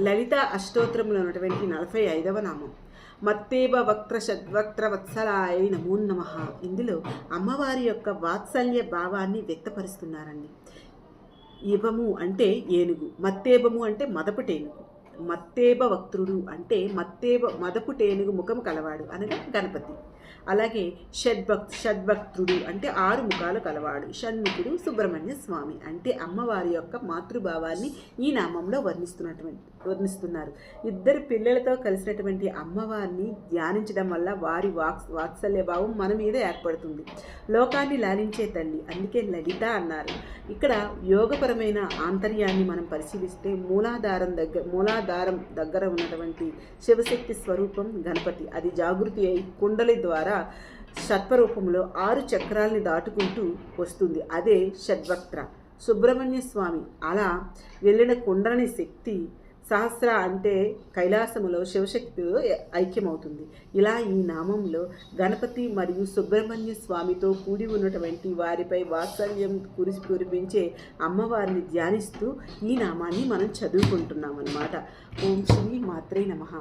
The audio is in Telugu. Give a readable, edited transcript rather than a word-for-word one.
లలిత అష్టోత్తరంలో ఉన్నటువంటి 45వ నామం మత్తేబ వక్త్ర షడ్వక్త్ర వత్సలాయ నమో నమః. ఇందులో అమ్మవారి యొక్క వాత్సల్య భావాన్ని వ్యక్తపరుస్తున్నారండి. ఇవము అంటే ఏనుగు, మత్తేబము అంటే మదపుటేనుగు, మత్తేబ వక్త్రుడు అంటే మదపుటేనుగు ముఖము కలవాడు అనగా గణపతి. అలాగే షడ్భక్త్రుడు అంటే 6 ముఖాలు కలవాడు, షణ్ముఖుడు సుబ్రహ్మణ్య స్వామి అంటే అమ్మవారి యొక్క మాతృభావాన్ని ఈ నామంలో వర్ణిస్తున్నారు. ఇద్దరు పిల్లలతో కలిసినటువంటి అమ్మవారిని ధ్యానించడం వల్ల వారి వాత్సల్య భావం మన మీద ఏర్పడుతుంది. లోకాన్ని లాలించే తల్లి, అందుకే లలిత అన్నారు. ఇక్కడ యోగపరమైన ఆంతర్యాన్ని మనం పరిశీలిస్తే మూలాధారం దగ్గర ఉన్నటువంటి శివశక్తి స్వరూపం గణపతి. అది జాగృతి అయి కుండలి ద్వారా సత్వరూపంలో 6 చక్రాల్ని దాటుకుంటూ వస్తుంది. అదే షడ్వక్త్ర సుబ్రహ్మణ్య స్వామి. అలా వెళ్ళిన కుండలని శక్తి సహస్ర అంటే కైలాసములో శివశక్తిలో ఐక్యమవుతుంది. ఇలా ఈ నామంలో గణపతి మరియు సుబ్రహ్మణ్య స్వామితో కూడి ఉన్నటువంటి వారిపై వాత్సల్యం కురిపించే అమ్మవారిని ధ్యానిస్తూ ఈ నామాన్ని మనం చదువుకుంటున్నాం అన్నమాట. ఓం శ్రీ మాత్రే నమః.